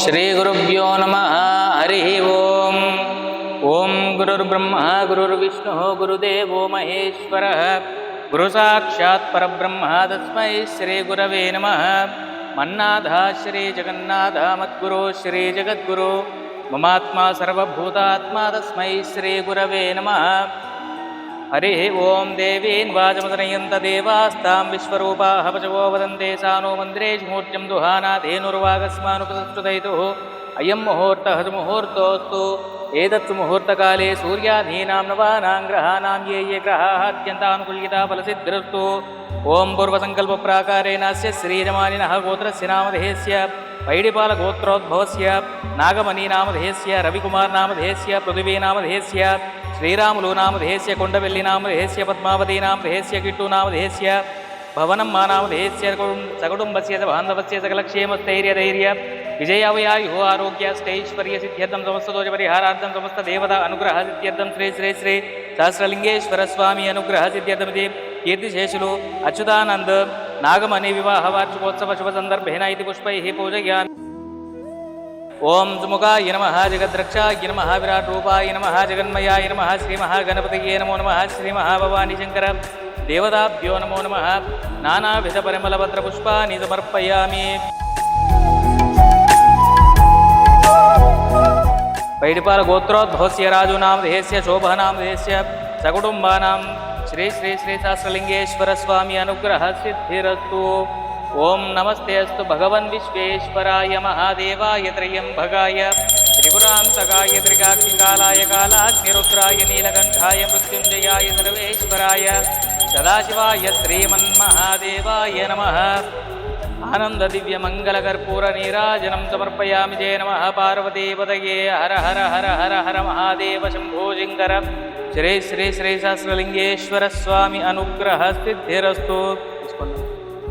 ಶ್ರೀ ಗುರುಭ್ಯೋ ನಮಃ. ಹರಿ ಓಂ. ಓಂ ಗುರುರ್ಬ್ರಹ್ಮ ಗುರುರ್ವಿಷ್ಣು ಗುರುದೇವೋ ಮಹೇಶ್ವರ ಗುರು ಸಾಕ್ಷಾತ್ ಪರಬ್ರಹ್ಮ ತಸ್ಮೈ ಶ್ರೀ ಗುರವೇ ನಮಃ. ಮನ್ನಾಥ ಶ್ರೀ ಜಗನ್ನಾಥ ಮದ್ಗುರು ಶ್ರೀ ಜಗದ್ಗುರು ಮಮಾತ್ಮ ಸರ್ವಭೂತಾತ್ಮ ತಸ್ಮೈ ಶ್ರೀ ಗುರವೇ ನಮಃ. ಹರಿ ಓಂ. ದೇವೀನ್ ವಾಚಮದನಯಂತ ದೇವಾಸ್ತಾಂ ವಿಶ್ವರೂಪಾಃ ಪಚವೋ ವದಂತೆ ಸಾನೋ ಮಂದಿರೇಶು ಮೂರ್ತ್ಯಂ ದುಹಾನಾಥೇನುರ್ವಾಗಸ್ಮಾನುಪಸಂಸ್ಕೃತೈತು ಅಯಂ ಮುಹೂರ್ತಃ ಮುಹೂರ್ತೋಸ್ತು. ಏತತ್ಸು ಮುಹೂರ್ತಕಾಲೇ ಸೂರ್ಯಾಧೀನಾಂ ನವಾನಾಂ ಗ್ರಹಾನಾಂ ಯೇ ಯೇ ಗ್ರಹಾಃ ಅತ್ಯಂತಾನುಕೂಲ್ಯತಾ ಫಲಸಿದ್ಧಿರಸ್ತು. ಓಂ ಪೂರ್ವಸಂಕಲ್ಪ ಪ್ರಾಕಾರೇಣ ಅಸ್ಯ ಶ್ರೀಜಮಾನಿನಃ ಗೋತ್ರಸ್ಯ ನಾಮಧೇಯಸ್ಯ ಪೈಡಿಪಾಲಗೋತ್ರೋದ್ಭವಸ್ಯ ನಾಗಮಣಿ ನಾಮಧೇಯಸ್ಯ ರವಿಕುಮಾರ್ ನಾಮಧೇಯಸ್ಯ ಪೃಥ್ವೀ ನಾಮಧೇಯಸ್ಯ ಶ್ರೀರಾಮುಲು ನಾಮಧೇಯಸ್ಯ ಕೊಂಡವೆಲ್ಲಿ ನಾಮಧೇಯಸ್ಯ ಪದ್ಮಾವತಿ ನಾಮಧೇಯಸ್ಯ ಕಿಟ್ಟು ನಾಮಧೇಯಸ್ಯ ಭವನಮ್ಮ ನಾಮಧೇಯಸ್ಯ ಸಕುಟುಂಬಸ್ಯ ಬಾಂಧವಸ್ಯ ಸಕಲಕ್ಷೇಮಸ್ಥೈರ್ಯಧೈರ್ಯ ವಿಜಯಾವಯಾಯು ಆರೋಗ್ಯ ಸ್ಥೈಶ್ವರ್ಯ ಸಿದ್ಧ್ಯರ್ಥಂ ಸಮಸ್ತ ದೋಷ ಪರಿಹಾರಾರ್ಥಂ ಸಮಸ್ತ ದೇವತಾ ಅನುಗ್ರಹ ಸಿದ್ಧ್ಯರ್ಥಂ ಶ್ರೀ ಶ್ರೀ ಶ್ರೀ ಸಹಸ್ರಲಿಂಗೇಶ್ವರ ಸ್ವಾಮಿ ಅನುಗ್ರಹ ಸಿದ್ಧ್ಯರ್ಥಮಿತಿ ಕೀರ್ತಿಶೇಷುಲು ಅಚ್ಯುತಾನಂದ ನಾಗಮಣಿ ವಿವಾಹ ವಾರ್ಷಿಕೋತ್ಸವ ಶುಭ ಸಂದರ್ಭೇನ ಇತಿ ಪುಷ್ಪೈಃ ಪೂಜಯಾಮಿ. ಓಂ ಸುಮುಖಾಯ ನಮಃ. ಜಗದ್ರಕ್ಷಾಯ ನಮಃ. ವಿರಾಟ್ ರೂಪಾಯ ನಮಃ. ಜಗನ್ಮಯಾಯ ನಮಃ. ಶ್ರೀ ಮಹಾಗಣಪತಿಯೇ ನಮೋ ನಮಃ. ಶ್ರೀ ಮಹಾಭವಾನಿ ಶಂಕರ ದೇವತಾಭ್ಯೋ ನಮೋ ನಮಃ. ನಾನಾವಿಧ ಪರಿಮಳಪತ್ರ ಪುಷ್ಪಾನಿ ಸಮರ್ಪಯಾಮಿ. ಪೈಡಿಪಾಲ ಗೋತ್ರೋದ್ಭವಸ್ಯ ರಾಜು ನಾಮಧೇಯಸ್ಯ ಶೋಭಾ ನಾಮಧೇಯಸ್ಯ ಸಕುಟುಂಬಾನಾಂ ಶ್ರೀ ಶ್ರೀ ಶ್ರೀ ಸಹಸ್ರಲಿಂಗೇಶ್ವರ ಸ್ವಾಮಿ ಅನುಗ್ರಹ ಸಿದ್ಧಿರಸ್ತು. ಓಂ ನಮಸ್ತೆ ಅಸ್ತು ಭಗವನ್ ವಿಶ್ವೇಶ್ವರಾಯ ಮಹಾದೇವಾಯ ತ್ರಯಂಬಗಾಯ ತ್ರಿಪುರಾಂತಕಾಯ ತ್ರಿಕಾಗ್ನಿಕಾಲಾಯ ಕಾಲಾಗ್ನಿರುದ್ರಾಯ ನೀಲಕಂಠಾಯ ಮೃತ್ಯುಂಜಯಾಯ ಸರ್ವೇಶ್ವರಾಯ ಸದಾಶಿವಾಯ ಶ್ರೀಮನ್ಮಹಾದೇವಾಯ ನಮಃ. ಆನಂದ ದಿವ್ಯ ಮಂಗಲ ಕರ್ಪೂರ ನೀರಾಜನಂ ಸಮರ್ಪಯಾಮಿ. ಜಯ ನಮಃ ಪಾರ್ವತೀಪತಯೇ. ಹರ ಹರ ಹರ ಹರ ಹರ ಮಹಾದೇವ ಶಂಭೋ ಶಂಕರ. ಶ್ರೀ ಶ್ರೀ ಶ್ರೀ ಸಹಸ್ರಲಿಂಗೇಶ್ವರ ಸ್ವಾಮಿ ಅನುಗ್ರಹ ಸಿದ್ಧಿರಸ್ತು.